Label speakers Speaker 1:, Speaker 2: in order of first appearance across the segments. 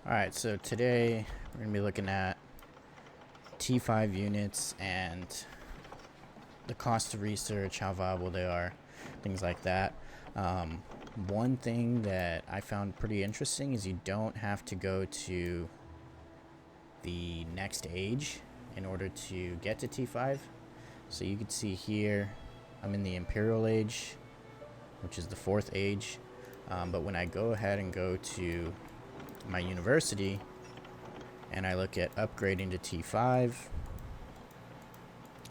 Speaker 1: Alright, so today we're going to be looking at T5 units and the cost of research, how viable they are, things like that. One thing that I found pretty interesting is you don't have to go to the next age in order to get to T5. So you can see here, I'm in the Imperial Age, which is the 4th age. But when I go ahead and go to my university and I look at upgrading to T5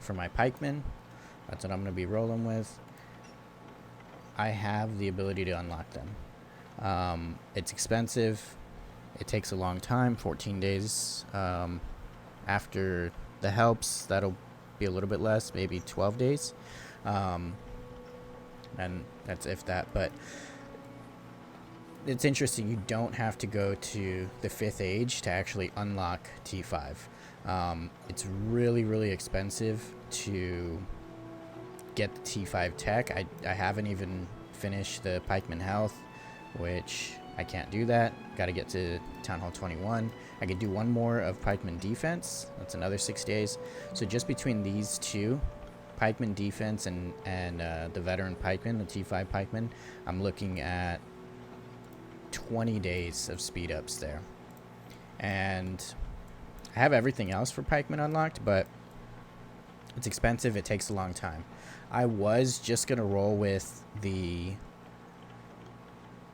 Speaker 1: for my pikemen, that's what I'm going to be rolling with. I have the ability to unlock them. It's expensive. It takes a long time, 14 days. After the helps, that'll be a little bit less, maybe 12 days. And that's if that, but it's interesting. You don't have to go to the 5th age to actually unlock T5. It's really expensive to get the T5 tech. I haven't even finished the Pikeman Health, which I can't do that. Got to get to Town Hall 21. I could do one more of Pikeman Defense. That's another 6 days. So just between these two, Pikeman Defense and the Veteran Pikeman, the T5 Pikeman, I'm looking at 20 days of speed ups there. And I have everything else for Pikeman unlocked, but it's expensive. It takes a long time. I was just going to roll with the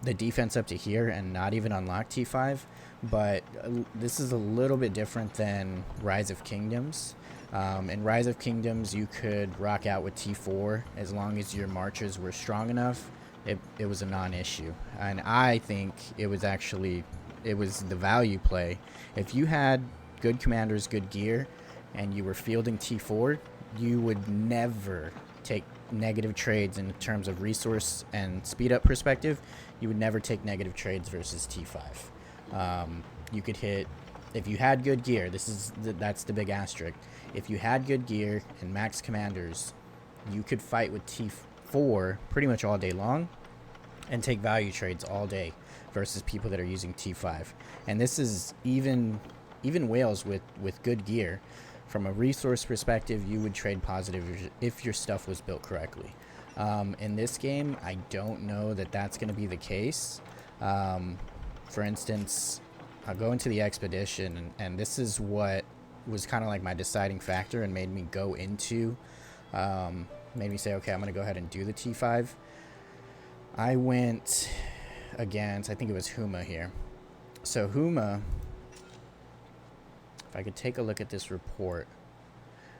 Speaker 1: defense up to here and not even unlock T5, but this is a little bit different than Rise of Kingdoms. In Rise of Kingdoms, you could rock out with T4 as long as your marchers were strong enough. It was a non-issue, and I think it was the value play. If you had good commanders, good gear, and you were fielding T4, you would never take negative trades in terms of resource and speed up perspective. You would never take negative trades versus T5. You could hit, if you had good gear, that's the big asterisk. If you had good gear and max commanders, you could fight with T4 pretty much all day long and take value trades all day versus people that are using T5. And this is even whales with good gear. From a resource perspective, you would trade positive if your stuff was built correctly. In this game, I don't know that that's going to be the case. For instance, I'll go into the expedition, and this is what was kind of like my deciding factor and made me go into, made me say, okay, I'm going to go ahead and do the T5. I went against, I think it was Huma here. So Huma, if I could take a look at this report,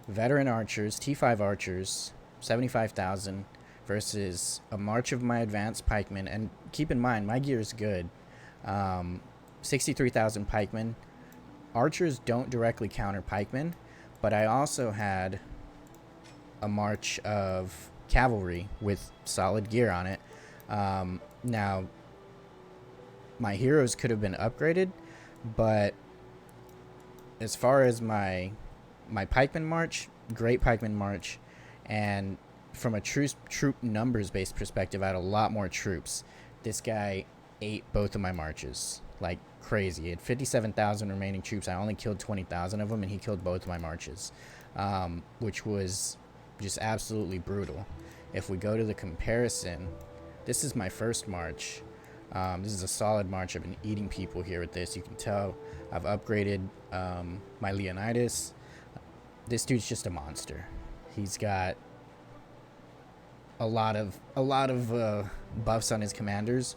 Speaker 1: veteran archers, T5 archers, 75,000 versus a march of my advanced pikemen. And keep in mind, my gear is good. 63,000 pikemen. Archers don't directly counter pikemen, but I also had a march of cavalry with solid gear on it. Now, my heroes could have been upgraded, but as far as my pikeman march, great pikeman march, and from a troop numbers based perspective, I had a lot more troops. This guy ate both of my marches like crazy. He had 57,000 remaining troops. I only killed 20,000 of them, and he killed both of my marches, which was just absolutely brutal. If we go to the comparison, this is my first march. This is a solid march. I've been eating people here with this. You can tell I've upgraded my Leonidas. This dude's just a monster. He's got a lot of buffs on his commanders.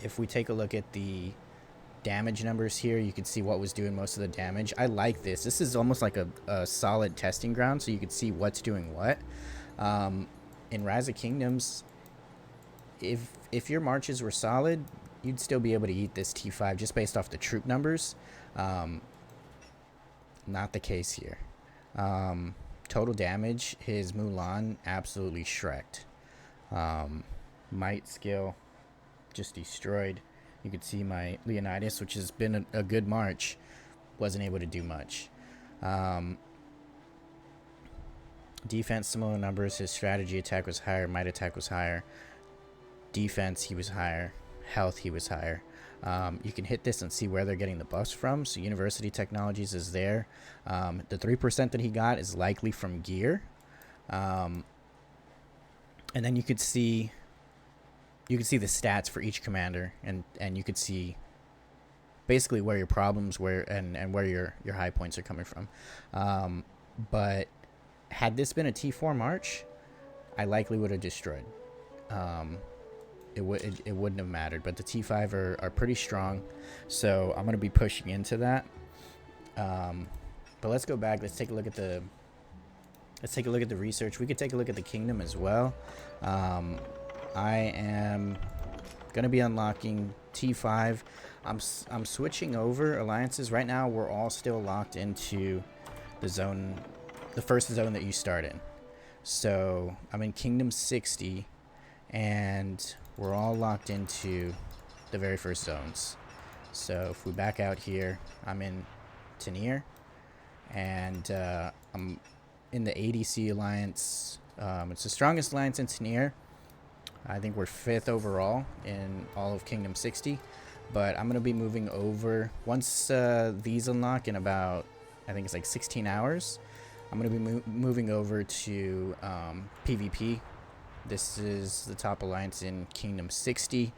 Speaker 1: If we take a look at the damage numbers here, you can see what was doing most of the damage. I like this. This is almost like a solid testing ground, so you can see what's doing what. In Rise of Kingdoms, if your marches were solid, you'd still be able to eat this T5 just based off the troop numbers. Not the case here. Total damage, his Mulan absolutely shreked. Might skill just destroyed. You could see my Leonidas, which has been a good march, wasn't able to do much. Defense, similar numbers. His strategy attack was higher. Might attack was higher. Defense, he was higher. Health, he was higher. You can hit this and see where they're getting the buffs from. So University Technologies is there. The 3% that he got is likely from gear. And then you could see the stats for each commander, and you could see basically where your problems and where your high points are coming from. But had this been a T4 March, I likely would have destroyed. It wouldn't have mattered, but the T5 are pretty strong, so I'm gonna be pushing into that. But let's go back. Let's take a look at the research. We could take a look at the kingdom as well. I am gonna be unlocking T5. I'm switching over alliances right now. We're all still locked into the first zone that you start in. So I'm in Kingdom 60, and we're all locked into the very first zones. So if we back out here, I'm in Tanir, and I'm in the ADC alliance. It's the strongest alliance in Tanir. I think we're 5th overall in all of Kingdom 60, but I'm going to be moving over once these unlock in about, I think it's like 16 hours. I'm going to be moving over to PvP. This is the top alliance in Kingdom 60.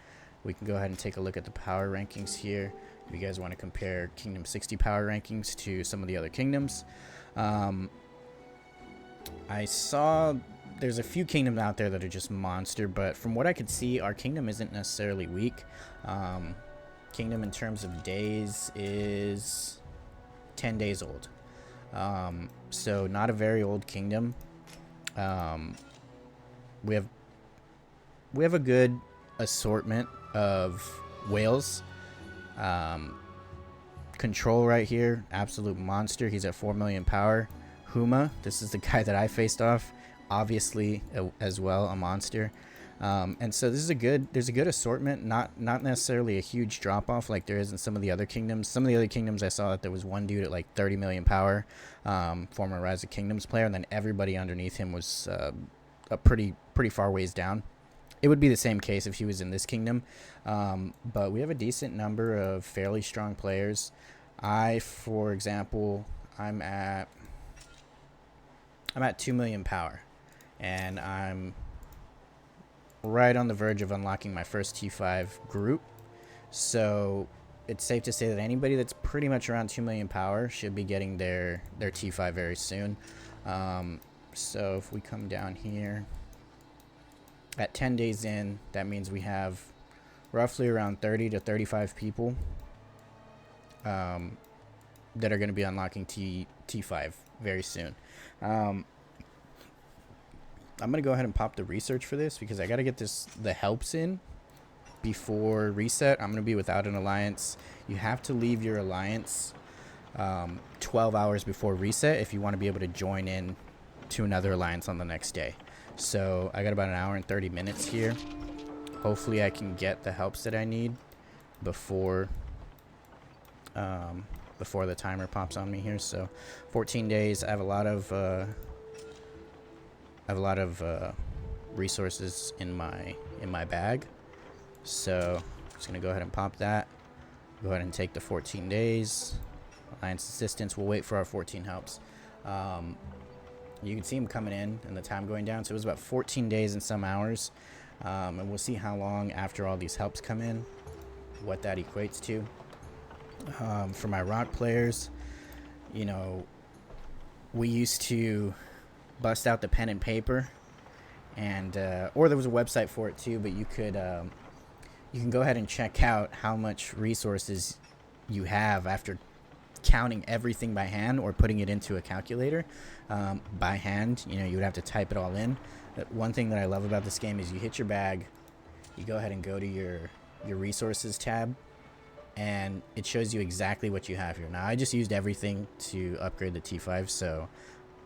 Speaker 1: We can go ahead and take a look at the power rankings here. If you guys want to compare Kingdom 60 power rankings to some of the other kingdoms. I saw there's a few kingdoms out there that are just monster, but from what I could see, our kingdom isn't necessarily weak. Kingdom in terms of days is 10 days old. So not a very old kingdom. We have a good assortment of whales. Control right here, absolute monster. He's at 4 million power. Huma, this is the guy that I faced off, obviously as well a monster. And so there's a good assortment, not necessarily a huge drop off like there is in some of the other kingdoms. Some of the other kingdoms I saw that there was one dude at like 30 million power, former Rise of Kingdoms player, and then everybody underneath him was a pretty far ways down. It would be the same case if he was in this kingdom, but we have a decent number of fairly strong players. For example, I'm at 2 million power, and I'm right on the verge of unlocking my first T5 group. So it's safe to say that anybody that's pretty much around 2 million power should be getting their T5 very soon. So if we come down here, at 10 days in, that means we have roughly around 30 to 35 people that are going to be unlocking T5 very soon. I'm going to go ahead and pop the research for this because I got to get the helps in before reset. I'm going to be without an alliance. You have to leave your alliance 12 hours before reset if you want to be able to join in to another alliance on the next day. So I got about an hour and 30 minutes here. Hopefully I can get the helps that I need before the timer pops on me here. So 14 days. I have a lot of resources in my bag. So I'm just gonna go ahead and pop that. Go ahead and take the 14 days. Alliance assistance. We'll wait for our 14 helps. You can see them coming in and the time going down. So it was about 14 days and some hours. And we'll see how long after all these helps come in, what that equates to. For my rock players, you know, we used to bust out the pen and paper, and or there was a website for it too, but you can go ahead and check out how much resources you have after counting everything by hand or putting it into a calculator by hand. You know, you would have to type it all in. One thing that I love about this game is you hit your bag, you go ahead and go to your resources tab, and it shows you exactly what you have here. Now I just used everything to upgrade the T5, so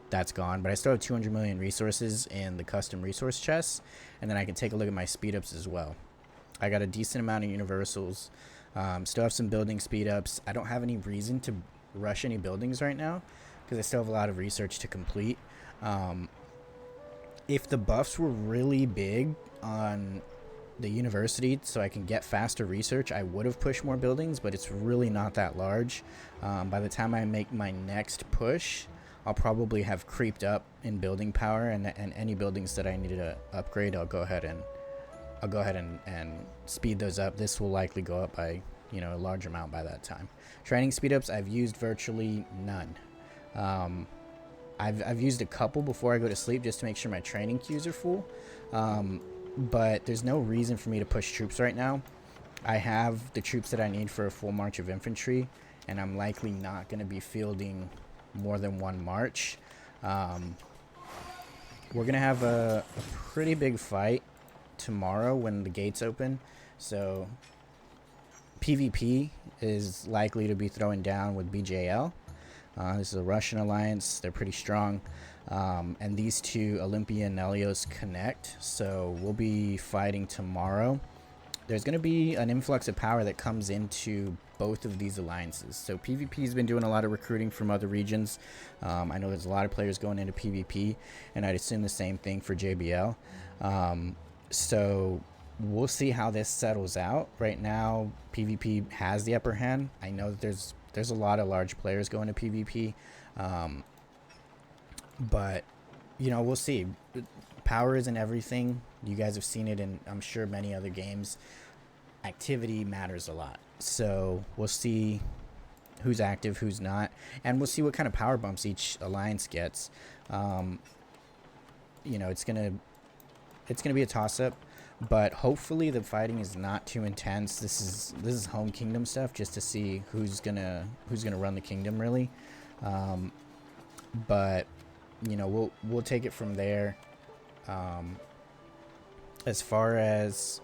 Speaker 1: that's gone, but I still have 200 million resources in the custom resource chests, and then I can take a look at my speed ups as well. I got a decent amount of universals. Still have some building speed ups. I don't have any reason to rush any buildings right now because I still have a lot of research to complete. If the buffs were really big on the university so I can get faster research, I would have pushed more buildings, but it's really not that large. By the time I make my next push, I'll probably have creeped up in building power, and any buildings that I need to upgrade, I'll go ahead and speed those up. This will likely go up by, you know, a large amount by that time. Training speed ups, I've used virtually none. I've used a couple before I go to sleep just to make sure my training queues are full. But there's no reason for me to push troops right now. I have the troops that I need for a full march of infantry, and I'm likely not going to be fielding more than one march. We're going to have a pretty big fight tomorrow when the gates open. So PvP is likely to be throwing down with BJL. This is a Russian alliance. They're pretty strong. And these two, Olympia and Nelios, connect. So we'll be fighting tomorrow. There's going to be an influx of power that comes into both of these alliances. So PvP has been doing a lot of recruiting from other regions. I know there's a lot of players going into PvP, and I'd assume the same thing for JBL. So we'll see how this settles out. Right now, PvP has the upper hand. I know that there's a lot of large players going to PvP, but you know, we'll see. Power isn't everything. You guys have seen it in, I'm sure, many other games. Activity matters a lot. So we'll see who's active, who's not, and we'll see what kind of power bumps each alliance gets. You know, it's gonna be a toss-up, but hopefully the fighting is not too intense. This is home kingdom stuff, just to see who's gonna run the kingdom, really. But you know, we'll take it from there. As far as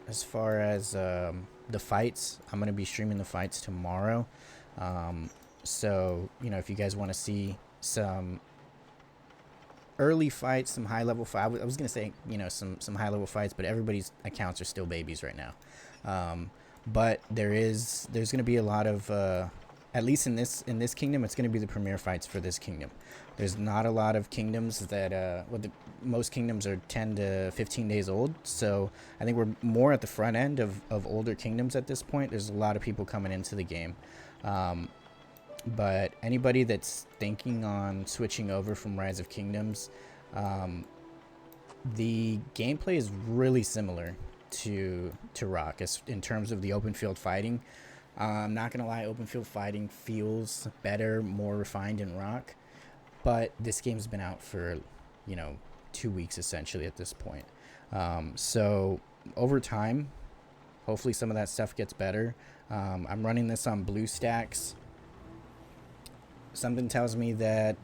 Speaker 1: the fights, I'm gonna be streaming the fights tomorrow. So you know, if you guys want to see some early fights, some high level fights, I was gonna say, you know, some high level fights, but everybody's accounts are still babies right now. But there's gonna be a lot of at least in this kingdom, it's going to be the premier fights for this kingdom. There's not a lot of kingdoms that most kingdoms are 10 to 15 days old, so I think we're more at the front end of older kingdoms at this point. There's a lot of people coming into the game, but anybody that's thinking on switching over from Rise of Kingdoms, the gameplay is really similar to Rock in terms of the open field fighting. I'm not going to lie, open field fighting feels better, more refined in Rock, but this game's been out for, you know, 2 weeks essentially at this point. So over time, hopefully some of that stuff gets better. I'm running this on BlueStacks. Something tells me that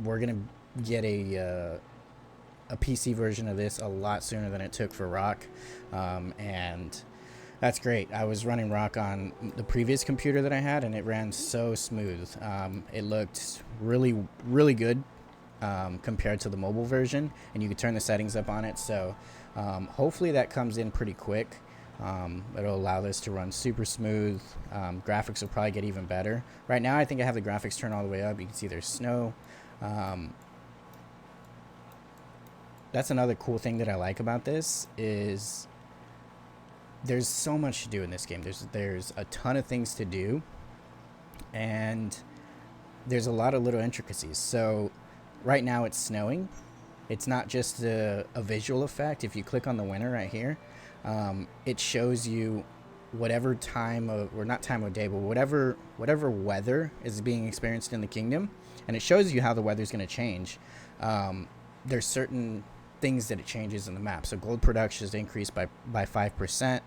Speaker 1: we're going to get a PC version of this a lot sooner than it took for Rock, and that's great. I was running Rock on the previous computer that I had, and it ran so smooth. It looked really, really good compared to the mobile version, and you could turn the settings up on it. So hopefully that comes in pretty quick. It'll allow this to run super smooth. Graphics will probably get even better. Right now, I think I have the graphics turned all the way up. You can see there's snow. That's another cool thing that I like about this is there's so much to do in this game. There's a ton of things to do, and there's a lot of little intricacies. So right now it's snowing. It's not just a visual effect. If you click on the winter right here, it shows you whatever time of, or not time of day, but whatever weather is being experienced in the kingdom, and it shows you how the weather's going to change. There's certain things that it changes in the map. So gold production is increased by 5%.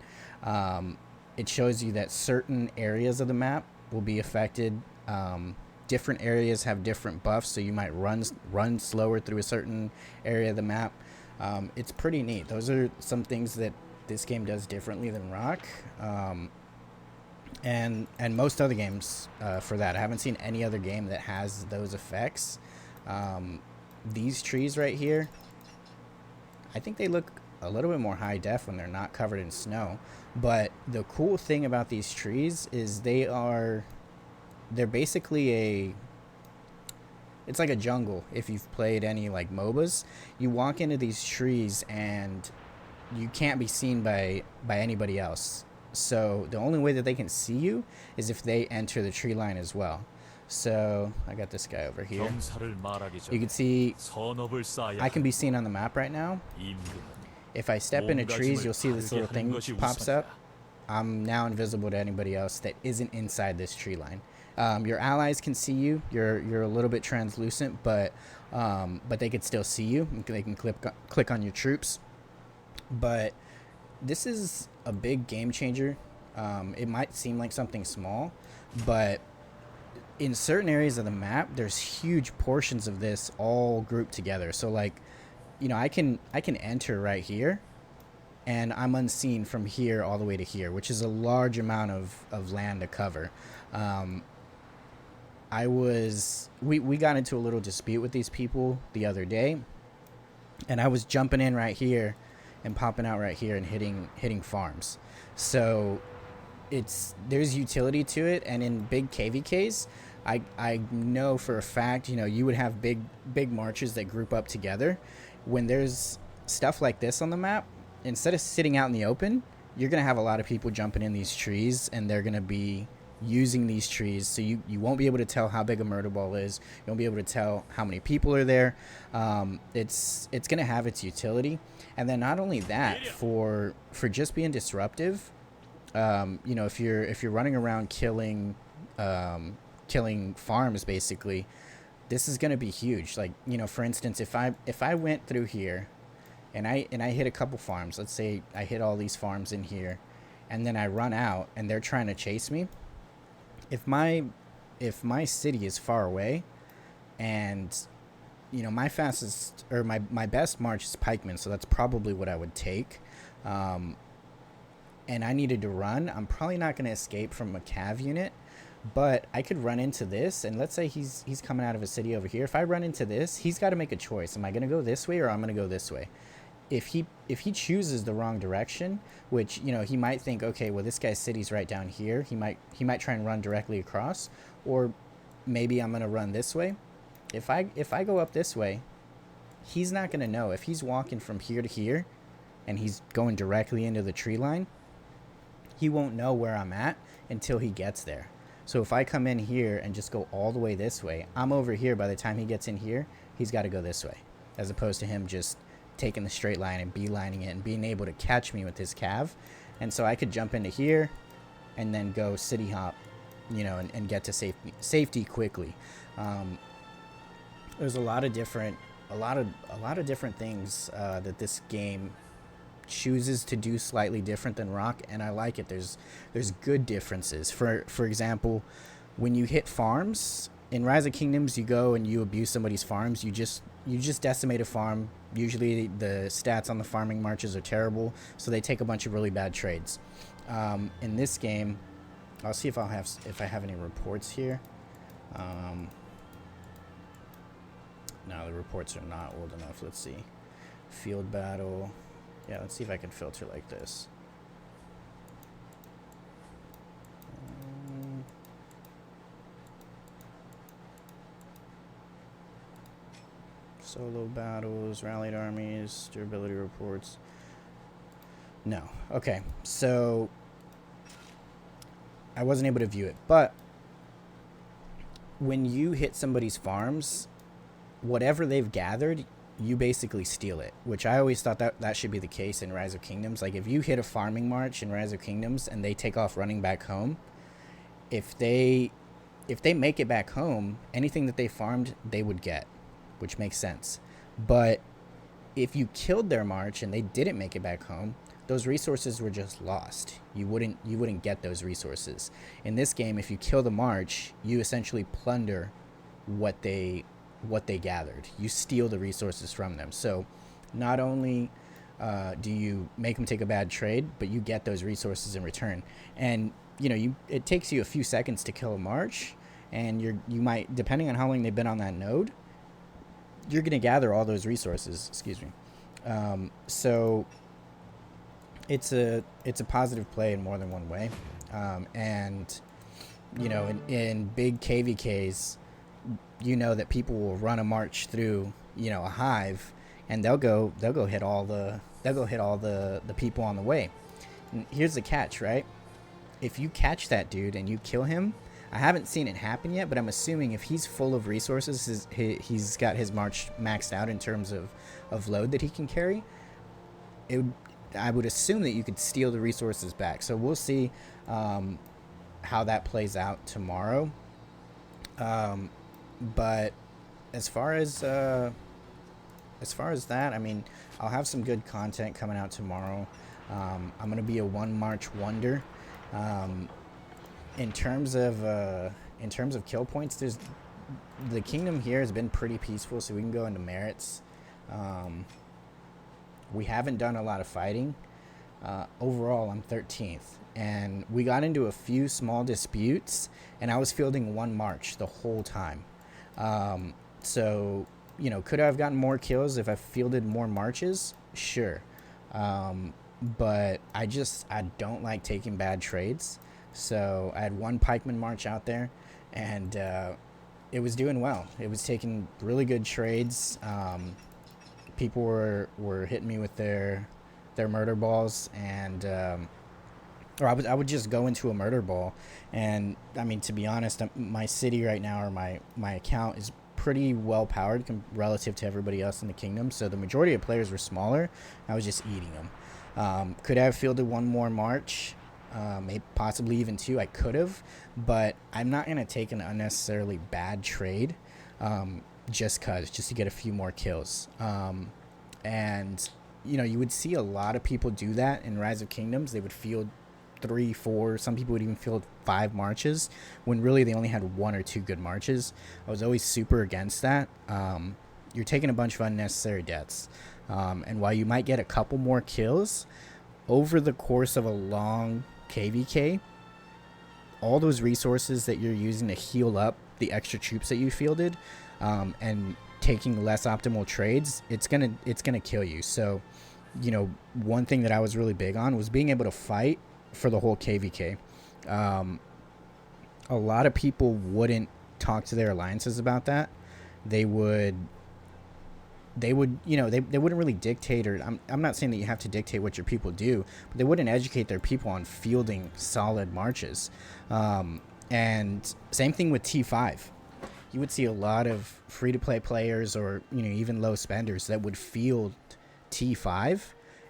Speaker 1: It shows you that certain areas of the map will be affected. Different areas have different buffs, so you might run slower through a certain area of the map. It's pretty neat. Those are some things that this game does differently than Rock, and most other games for that. I haven't seen any other game that has those effects. These trees right here, I think they look a little bit more high def when they're not covered in snow. But the cool thing about these trees is they're basically it's like a jungle. If you've played any like MOBAs, you walk into these trees and you can't be seen by anybody else. So the only way that they can see you is if they enter the tree line as well. So I got this guy over here. You can see I can be seen on the map right now. If I step into trees, you'll see this little thing pops up. I'm now invisible to anybody else that isn't inside this tree line. Your allies can see you. You're a little bit translucent, but they can still see you. They can click on your troops. But this is a big game changer. It might seem like something small, but in certain areas of the map, there's huge portions of this all grouped together. So like, I can enter right here, and I'm unseen from here all the way to here, which is a large amount of land to cover. We got into a little dispute with these people the other day, and I was jumping in right here and popping out right here and hitting farms. So there's utility to it. And in big KVKs, I know for a fact, you would have big marches that group up together. When there's stuff like this on the map, instead of sitting out in the open, you're going to have a lot of people jumping in these trees, and they're going to be using these trees. So you won't be able to tell how big a murder ball is. You won't be able to tell how many people are there. It's going to have its utility. And then not only that, for just being disruptive, if you're running around killing farms, basically, this is going to be huge. Like, for instance, if I went through here and I hit a couple farms, let's say I hit all these farms in here, and then I run out and they're trying to chase me. If my city is far away, and my fastest or my best march is pikemen, so that's probably what I would take. And I needed to run, I'm probably not going to escape from a cav unit, but I could run into this, and let's say he's coming out of a city over here. If I run into this, he's got to make a choice. Am I going to go this way or I'm going to go this way? If he chooses the wrong direction, which he might think, okay, well, this guy's city's right down here, he might try and run directly across, or maybe I'm going to run this way. If I go up this way, he's not going to know. If he's walking from here to here and he's going directly into the tree line, he won't know where I'm at until he gets there. So if I come in here and just go all the way this way, I'm over here. By the time he gets in here, he's got to go this way, as opposed to him just taking the straight line and beelining it and being able to catch me with his cav. And so I could jump into here and then go city hop, and get to safety quickly. There's a lot of different things that this game chooses to do slightly different than Rock, and I like it. There's good differences. For example, when you hit farms in Rise of Kingdoms, you go and you abuse somebody's farms. You just decimate a farm. Usually the stats on the farming marches are terrible, so they take a bunch of really bad trades. In this game, I'll see if I have any reports here. No, the reports are not old enough. Let's see. Field battle. Yeah, let's see if I can filter like this. Solo battles, rallied armies, durability reports. No. Okay, so I wasn't able to view it, but when you hit somebody's farms, whatever they've gathered, you basically steal it, which I always thought that should be the case in Rise of Kingdoms. Like, if you hit a farming march in Rise of Kingdoms and they take off running back home, if they make it back home, anything that they farmed, they would get, which makes sense. But if you killed their march and they didn't make it back home, those resources were just lost. You wouldn't get those resources. In this game, if you kill the march, you essentially plunder what they gathered. You steal the resources from them. So not only do you make them take a bad trade, but you get those resources in return. And it takes you a few seconds to kill a march, and you might, depending on how long they've been on that node, you're going to gather all those resources. Excuse me. So it's a positive play in more than one way. And in big KVKs, you know that people will run a march through, you know, a hive, and they'll go hit all the people on the way. And here's the catch, right? If you catch that dude and you kill him, I haven't seen it happen yet, but I'm assuming if he's full of resources, he's got his march maxed out in terms of load that he can carry. I would assume that you could steal the resources back. So we'll see how that plays out tomorrow. But as far as that, I mean, I'll have some good content coming out tomorrow. I'm gonna be a one march wonder. In terms of kill points, the kingdom here has been pretty peaceful, so we can go into merits. We haven't done a lot of fighting. Overall, I'm 13th, and we got into a few small disputes, and I was fielding one march the whole time. So, you know, could I have gotten more kills if I fielded more marches? Sure. But I don't like taking bad trades. So I had one pikeman march out there, and it was doing well. It was taking really good trades. People were hitting me with their murder balls, and or I would just go into a murder ball, and I mean, to be honest, my city right now, or my account, is pretty well powered relative to everybody else in the kingdom. So the majority of players were smaller. I was just eating them. Could I have fielded one more march? Maybe possibly even two. I could have, but I'm not gonna take an unnecessarily bad trade just to get a few more kills. And you know, you would see a lot of people do that in Rise of Kingdoms. They would field 3, 4, some people would even field 5 marches when really they only had 1 or 2 good marches. I was always super against that. You're taking a bunch of unnecessary deaths, and while you might get a couple more kills over the course of a long KVK, all those resources that you're using to heal up the extra troops that you fielded, and taking less optimal trades, it's gonna kill you. So, you know, one thing that I was really big on was being able to fight for the whole KVK. A lot of people wouldn't talk to their alliances about that. They would, you know, they wouldn't really dictate, or I'm not saying that you have to dictate what your people do, but they wouldn't educate their people on fielding solid marches. And same thing with T5. You would see a lot of free-to-play players, or, you know, even low spenders that would field T5,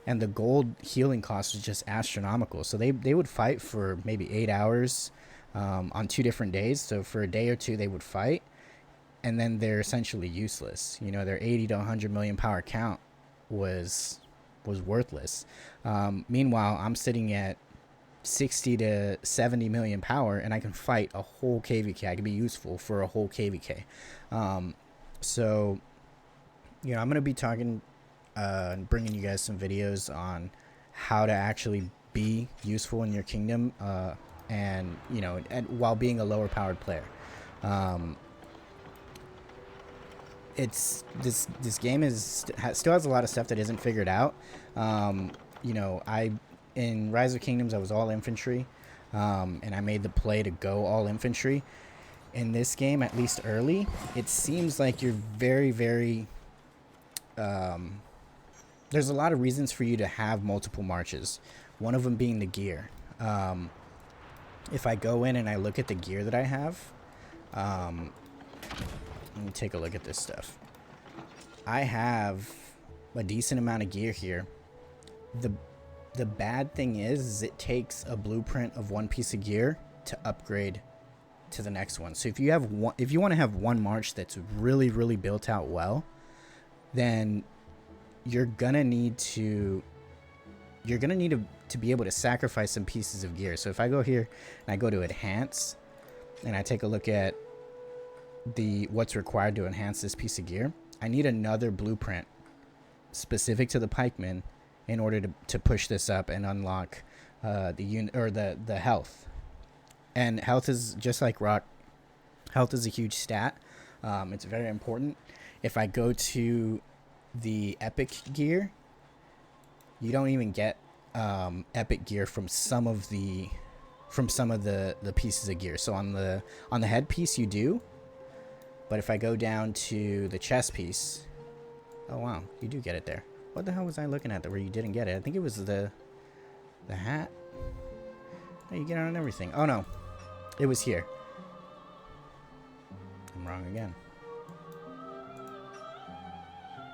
Speaker 1: and the gold healing cost was just astronomical. So they would fight for maybe 8 hours on 2 different days. So for a day or two they would fight, and then they're essentially useless. You know, their 80 to 100 million power count was worthless. Meanwhile, I'm sitting at 60 to 70 million power, and I can fight a whole KVK. I can be useful for a whole KVK. So, you know, I'm going to be talking and bringing you guys some videos on how to actually be useful in your kingdom, and, you know, while being a lower powered player. It's this game still has a lot of stuff that isn't figured out. You know, in Rise of Kingdoms, I was all infantry, and I made the play to go all infantry. In this game, at least early, it seems like you're very, very... there's a lot of reasons for you to have multiple marches, one of them being the gear. If I go in and I look at the gear that I have, let me take a look at this stuff. I have a decent amount of gear here. The bad thing is it takes a blueprint of one piece of gear to upgrade to the next one. So if you want to have one march that's really, really built out well, then you're gonna need to be able to sacrifice some pieces of gear. So if I go here and I go to enhance, and I take a look at what's required to enhance this piece of gear, I need another blueprint specific to the pikemen in order to push this up and unlock the health. And health is just like rock. Health is a huge stat. It's very important. If I go to the epic gear, you don't even get epic gear from some of the pieces of gear. So on the headpiece you do, But if I go down to the chest piece, oh wow, you do get it there. What the hell was I looking at that where you didn't get it? I think it was the hat. Oh, you get it on everything. Oh no, it was here. I'm wrong again.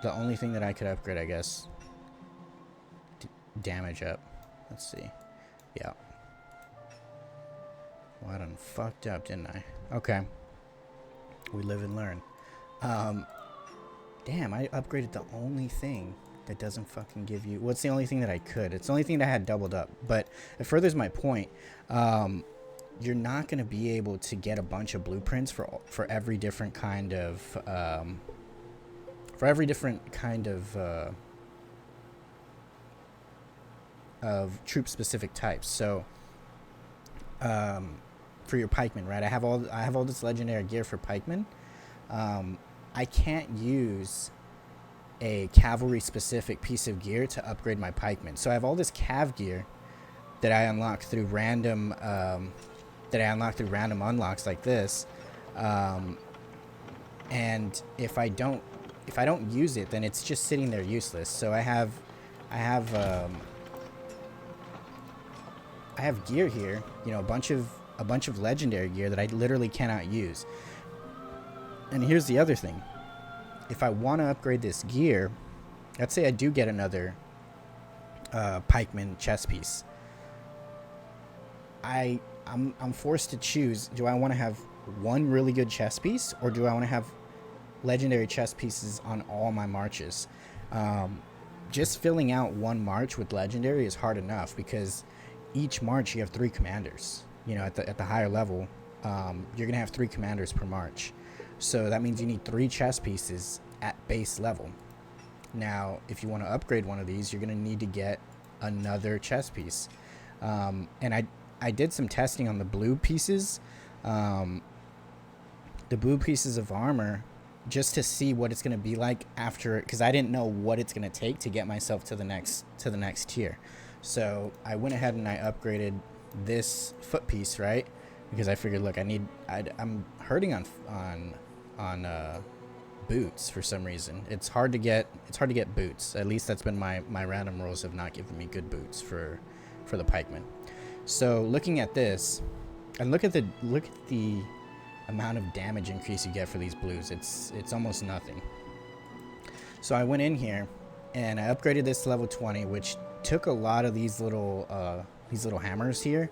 Speaker 1: The only thing that I could upgrade, I guess, damage up. Let's see. Yeah. Well, I done fucked up, didn't I? Okay. We live and learn. Damn, I upgraded the only thing that doesn't fucking give you... What's the only thing that I could? It's the only thing that I had doubled up. But it furthers my point. You're not going to be able to get a bunch of blueprints for every different kind of... for every different kind of troop-specific types. So, for your pikemen, right? I have all this legendary gear for pikemen. I can't use a cavalry-specific piece of gear to upgrade my pikemen. So I have all this cav gear that I unlock through random unlocks like this. And if I don't use it, then it's just sitting there useless. So I have gear here, you know, a bunch of legendary gear that I literally cannot use. And here's the other thing. If I want to upgrade this gear, let's say I do get another pikeman chest piece. I'm forced to choose, do I want to have one really good chest piece, or do I want to have legendary chest pieces on all my marches? Just filling out one march with legendary is hard enough, because each march you have 3 commanders. You know, at the higher level, you're gonna have 3 commanders per march. So that means you need 3 chest pieces at base level. Now, if you want to upgrade one of these, you're gonna need to get another chest piece. And I did some testing on the blue pieces, the blue pieces of armor, just to see what it's gonna be like after, because I didn't know what it's gonna take to get myself to the next tier. So I went ahead and I upgraded this foot piece, right? Because I figured, look, I'm hurting on boots for some reason. It's hard to get boots. At least that's been my random rolls have not given me good boots for the pikemen. So looking at this, and look at the amount of damage increase you get for these blues. It's almost nothing. So I went in here and I upgraded this to level 20, which took a lot of these little hammers here.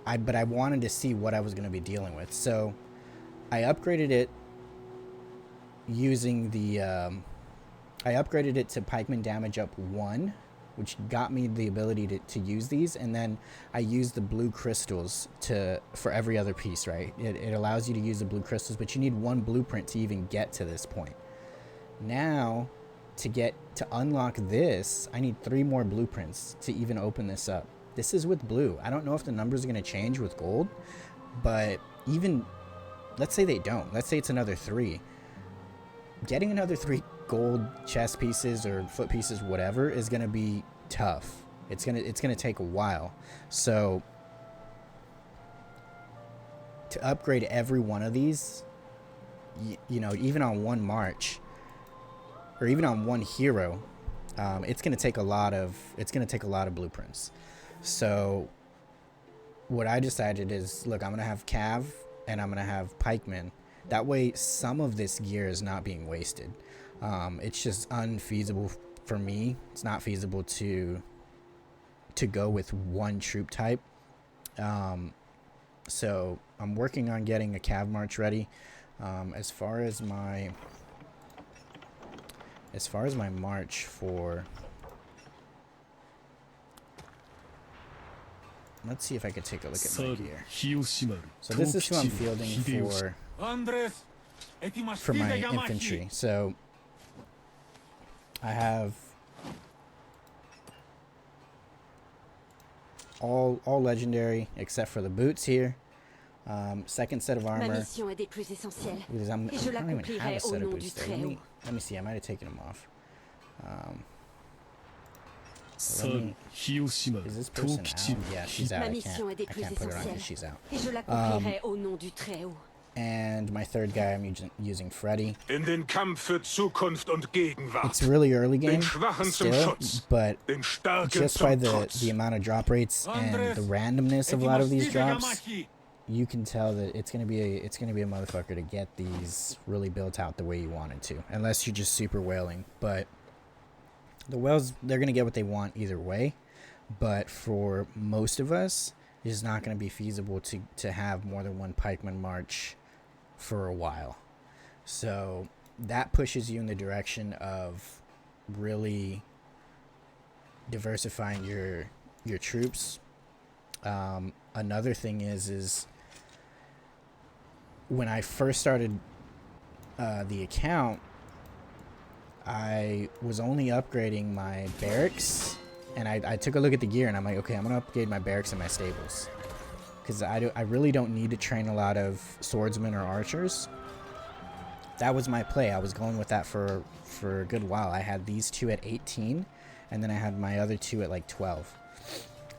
Speaker 1: But I wanted to see what I was going to be dealing with. So I upgraded it using I upgraded it to pikeman damage up 1, which got me the ability to use these. And then I used the blue crystals for every other piece, right? It allows you to use the blue crystals, but you need 1 blueprint to even get to this point. Now, to unlock this, I need 3 more blueprints to even open this up. This is with blue. I don't know if the numbers are going to change with gold, but even, let's say they don't. Let's say it's another 3. Getting another 3 gold chest pieces or foot pieces, whatever, is going to be tough. It's going to take a while. So to upgrade every one of these, you know, even on one march or even on one hero, it's going to take a lot of blueprints. So what I decided is, look, I'm going to have cav and I'm going to have pikemen. That way some of this gear is not being wasted. It's just unfeasible for me. It's not feasible to go with one troop type. So I'm working on getting a cav march ready. As far as my march for... Let's see if I could take a look at my gear. So this is who I'm fielding for my infantry. So I have all legendary except for the boots here. Second set of armor. Because I don't even have a set of boots there. Let me see. I might have taken them off. Is this person out? Yeah, she's out. I can't put her on because she's out. and my third guy I'm using Freddy.
Speaker 2: In den Kampf für Zukunft und Gegenwart.
Speaker 1: It's really early game still, but
Speaker 2: Den Starken
Speaker 1: just by
Speaker 2: zum
Speaker 1: the amount of drop rates and the randomness of a lot of these drops, you can tell that it's gonna be a motherfucker to get these really built out the way you want it to, unless you're just super whaling. But the whales, they're gonna get what they want either way. But for most of us, it's not gonna be feasible to have more than one pikeman march for a while. So that pushes you in the direction of really diversifying your troops. Another thing is when I first started the account, I was only upgrading my barracks, and I took a look at the gear and I'm like, okay, I'm gonna upgrade my barracks and my stables, because I really don't need to train a lot of swordsmen or archers. That was my play. I was going with that for a good while. I had these two at 18, and then I had my other two at like 12.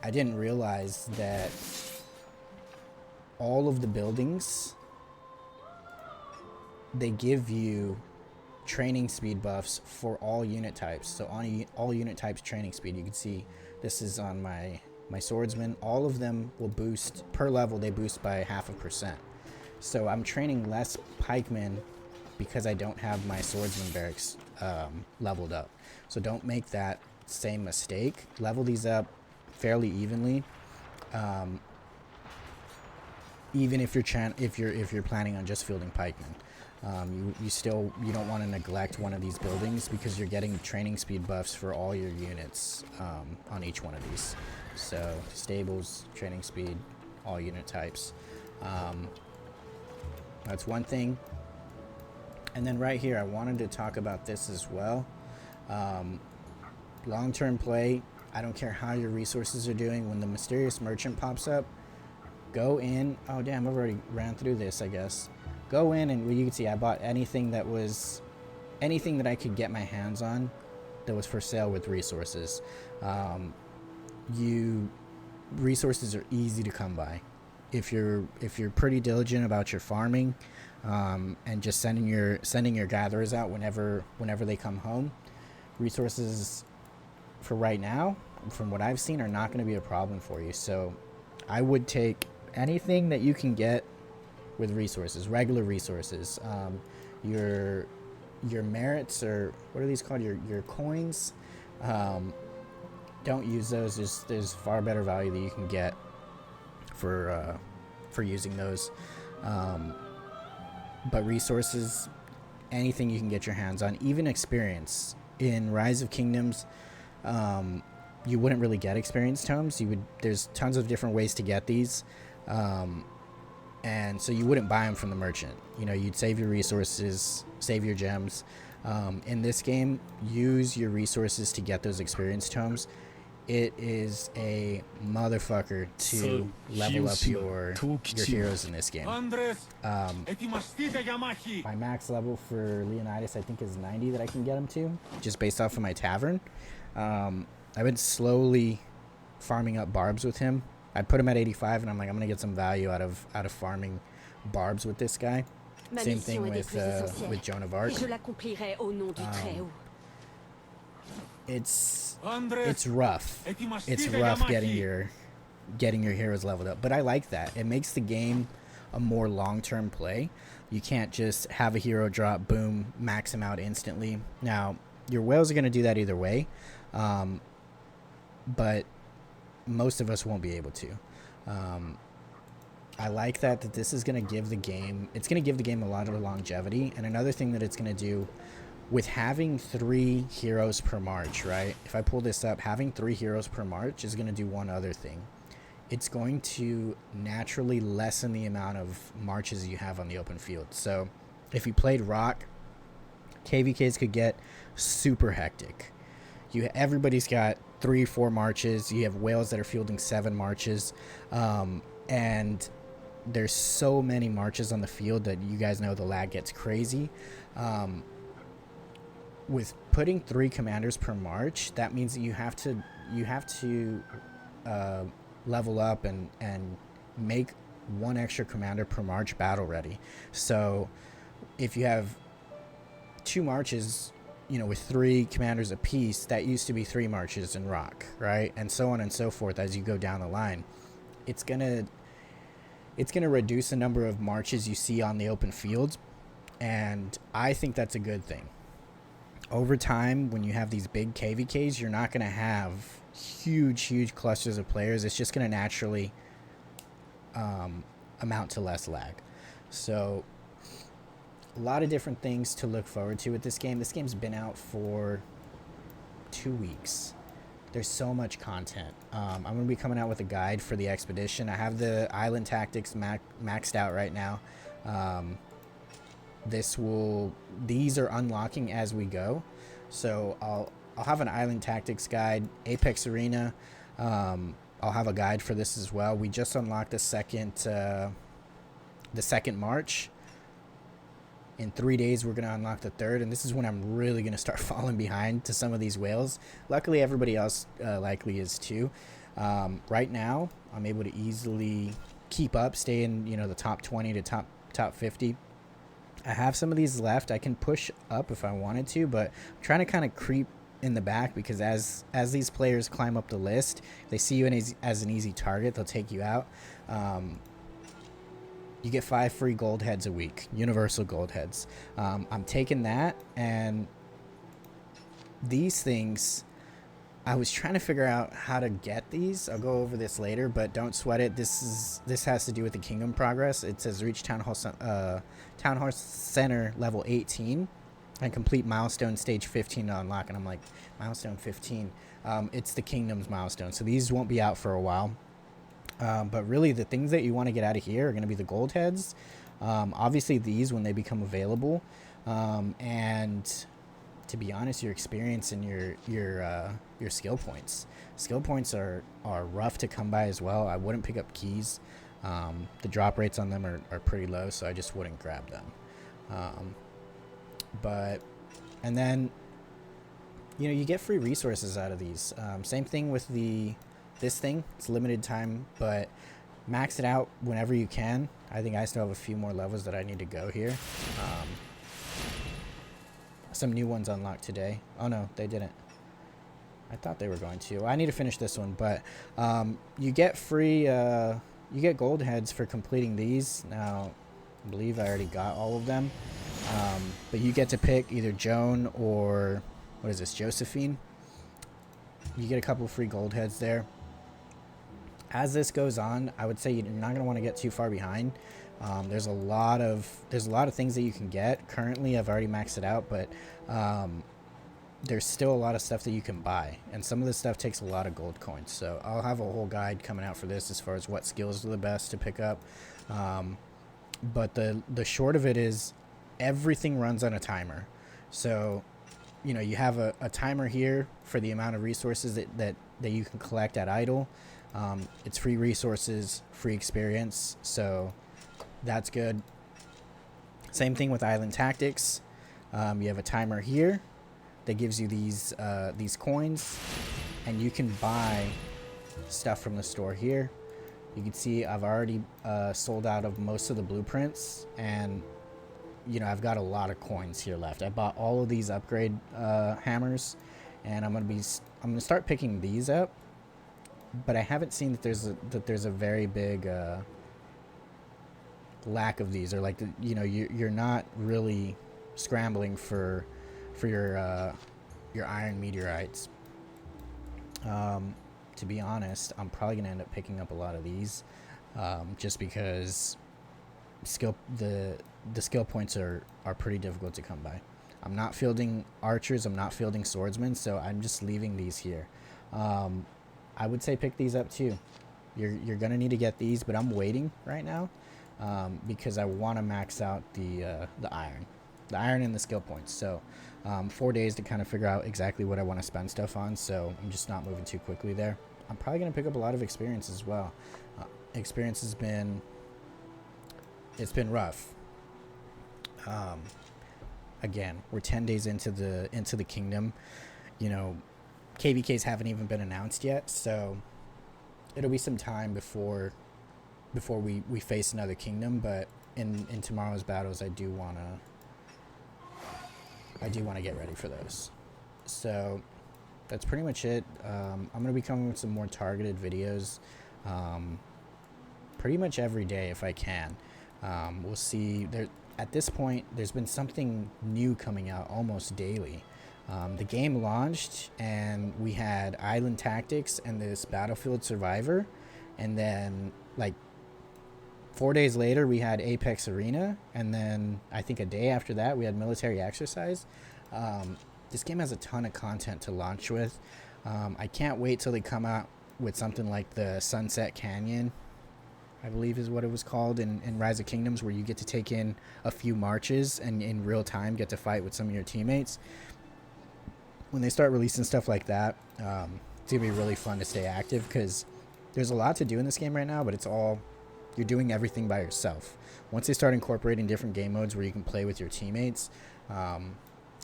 Speaker 1: I didn't realize that all of the buildings, they give you training speed buffs for all unit types. So on all unit types training speed, you can see this is on my swordsman. All of them will boost per level. They boost by 0.5%. So I'm training less pikemen because I don't have my swordsman barracks leveled up. So don't make that same mistake. Level these up fairly evenly. Even if you're planning on just fielding pikemen. You don't want to neglect one of these buildings, because you're getting training speed buffs for all your units on each one of these. So stables, training speed, all unit types. That's one thing. And then right here, I wanted to talk about this as well. Long-term play, I don't care how your resources are doing. When the mysterious merchant pops up, go in. Oh damn, I've already ran through this, I guess. Go in, and you can see I bought anything that I could get my hands on that was for sale with resources. Resources are easy to come by if you're pretty diligent about your farming, and just sending your gatherers out whenever they come home. Resources for right now, from what I've seen, are not going to be a problem for you. So I would take anything that you can get with resources, regular resources. Your merits, or what are these called? Your coins. Don't use those. There's far better value that you can get for using those. But resources, anything you can get your hands on, even experience. In Rise of Kingdoms, you wouldn't really get experience tomes. There's tons of different ways to get these, and so you wouldn't buy them from the merchant. You'd save your resources, save your gems. In this game, use your resources to get those experience tomes. It is a motherfucker to level up your heroes in this game. My max level for Leonidas, I think, is 90 that I can get him to, just based off of my tavern. I've been slowly farming up barbs with him. I put him at 85, and I'm like, I'm gonna get some value out of farming barbs with this guy. Same thing with Joan of Arc. It's rough. It's rough getting your heroes leveled up, but I like that. It makes the game a more long-term play. You can't just have a hero drop, boom, max him out instantly. Now, your whales are going to do that either way, but most of us won't be able to. I like that this is going to give the game, it's going to give the game a lot of longevity. And another thing that it's going to do, with having 3 heroes per march, right? If I pull this up, having 3 heroes per march is going to do one other thing. It's going to naturally lessen the amount of marches you have on the open field. So if you played Rock, KVKs could get super hectic. Everybody's got 3-4 marches. You have whales that are fielding 7 marches. And there's so many marches on the field that you guys know the lag gets crazy. With putting 3 commanders per march, that means that you have to level up and make one extra commander per march battle ready. So if you have 2 marches, with 3 commanders apiece, that used to be 3 marches in rock, right? And so on and so forth as you go down the line. It's gonna reduce the number of marches you see on the open fields, and I think that's a good thing. Over time, when you have these big KVKs, you're not going to have huge clusters of players. It's just going to naturally amount to less lag. So a lot of different things to look forward to with this game. This game's been out for 2 weeks. There's so much content. I'm going to be coming out with a guide for the expedition. I have the island tactics maxed out right now. These are unlocking as we go. So I'll have an island tactics guide, Apex Arena. I'll have a guide for this as well. We just unlocked the second march. In 3 days, we're going to unlock the third, and this is when I'm really going to start falling behind to some of these whales. Luckily, everybody else likely is too. Right now, I'm able to easily keep up, stay in the top 20 to top 50. I have some of these left. I can push up if I wanted to, but I'm trying to kind of creep in the back because as these players climb up the list, they see you as an easy target. They'll take you out. You get 5 free gold heads a week, universal gold heads. I'm taking that, and these things, I was trying to figure out how to get these. I'll go over this later, but don't sweat it. This has to do with the kingdom progress. It says reach Town Hall Center level 18 and complete milestone stage 15 to unlock. And I'm like, milestone 15? It's the kingdom's milestone, so these won't be out for a while. But really, the things that you want to get out of here are going to be the gold heads. Obviously, these when they become available, and to be honest, your experience and your skill points. Skill points are rough to come by as well. I wouldn't pick up keys. The drop rates on them are pretty low, so I just wouldn't grab them. And then you get free resources out of these. Same thing with this thing. It's limited time, but max it out whenever you can. I think I still have a few more levels that I need to go here. Some new ones unlocked today. Oh no, they didn't. I thought they were going to. I need to finish this one, but you get free you get gold heads for completing these. Now I believe I already got all of them, but you get to pick either Joan or what is this, Josephine. You get a couple free gold heads there. As this goes on, I would say you're not going to want to get too far behind. There's a lot of things that you can get. Currently, I've already maxed it out, but there's still a lot of stuff that you can buy, and some of this stuff takes a lot of gold coins. So I'll have a whole guide coming out for this as far as what skills are the best to pick up. But the short of it is everything runs on a timer. So you have a timer here for the amount of resources that you can collect at idle. It's free resources, free experience, so that's good. Same thing with island tactics. You have a timer here that gives you these coins, and you can buy stuff from the store here. You can see I've already sold out of most of the blueprints, and I've got a lot of coins here left. I bought all of these upgrade hammers, and I'm gonna start picking these up. But I haven't seen that there's a very big lack of these, or like you're not really scrambling for your iron meteorites. To be honest, I'm probably gonna end up picking up a lot of these, just because the skill points are pretty difficult to come by. I'm not fielding archers, I'm not fielding swordsmen, so I'm just leaving these here. I would say pick these up too. You're gonna need to get these, but I'm waiting right now because I want to max out the iron and the skill points. So 4 days to kind of figure out exactly what I want to spend stuff on. So I'm just not moving too quickly there. I'm probably gonna pick up a lot of experience as well. Experience has been rough. Again, we're 10 days into the kingdom. KVKs haven't even been announced yet, so it'll be some time before before we face another kingdom. But in tomorrow's battles, I do wanna get ready for those. So that's pretty much it. I'm gonna be coming with some more targeted videos, pretty much every day if I can. We'll see. There, at this point, there's been something new coming out almost daily. The game launched and we had Island Tactics and this Battlefield Survivor, and then like 4 days later we had Apex Arena, and then I think a day after that we had Military Exercise. This game has a ton of content to launch with. I can't wait till they come out with something like the Sunset Canyon, I believe is what it was called, in Rise of Kingdoms, where you get to take in a few marches and in real time get to fight with some of your teammates. When they start releasing stuff like that, it's going to be really fun to stay active, because there's a lot to do in this game right now, but it's all, you're doing everything by yourself. Once they start incorporating different game modes where you can play with your teammates,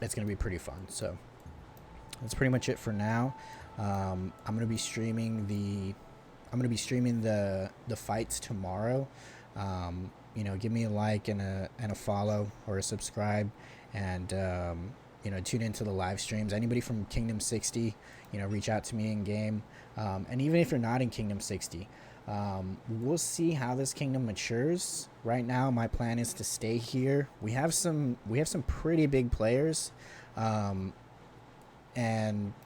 Speaker 1: it's going to be pretty fun. So that's pretty much it for now. I'm going to be streaming the fights tomorrow. You know, give me a like and a follow or a subscribe, and you know, tune into the live streams. Anybody from Kingdom 60, you know, reach out to me in game. And even if you're not in Kingdom 60, we'll see how this kingdom matures. Right now, my plan is to stay here. We have some pretty big players, and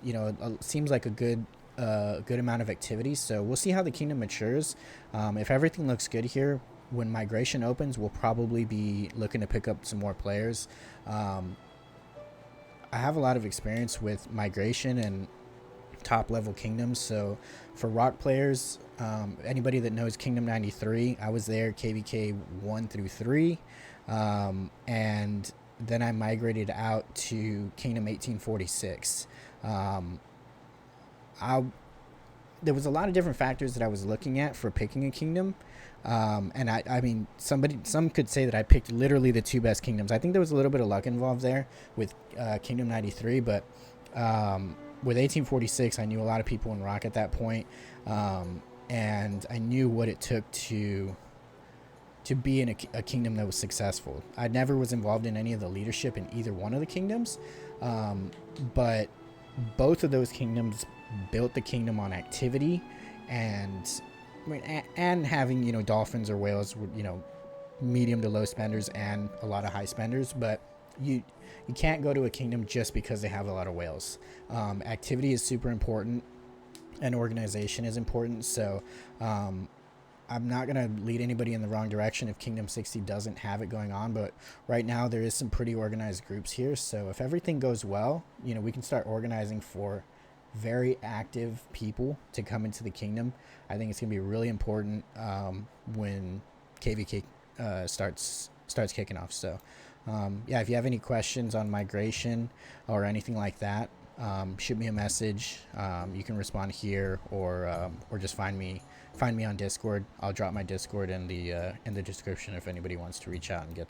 Speaker 1: you know, it seems like a good amount of activity. So we'll see how the kingdom matures. If everything looks good here, when migration opens, we'll probably be looking to pick up some more players. I have a lot of experience with migration and top level kingdoms. So for rock players, anybody that knows Kingdom 93, I was there KVK 1 through 3, and then I migrated out to Kingdom 1846. There was a lot of different factors that I was looking at for picking a kingdom, and I mean, some could say that I picked literally the 2 best kingdoms. I think there was a little bit of luck involved there with Kingdom 93, but with 1846, I knew a lot of people in Rock at that point, and I knew what it took to be in a kingdom that was successful. I never was involved in any of the leadership in either one of the kingdoms, but both of those kingdoms built the kingdom on activity and having, you know, dolphins or whales, you know, medium to low spenders and a lot of high spenders. But you can't go to a kingdom just because they have a lot of whales. Activity is super important and organization is important. So I'm not going to lead anybody in the wrong direction if Kingdom 60 doesn't have it going on, but right now there is some pretty organized groups here. So if everything goes well, you know, we can start organizing for very active people to come into the kingdom. I think it's going to be really important when KVK starts kicking off. So yeah, if you have any questions on migration or anything like that, shoot me a message. You can respond here or just find me on Discord. I'll drop my Discord in the description if anybody wants to reach out and get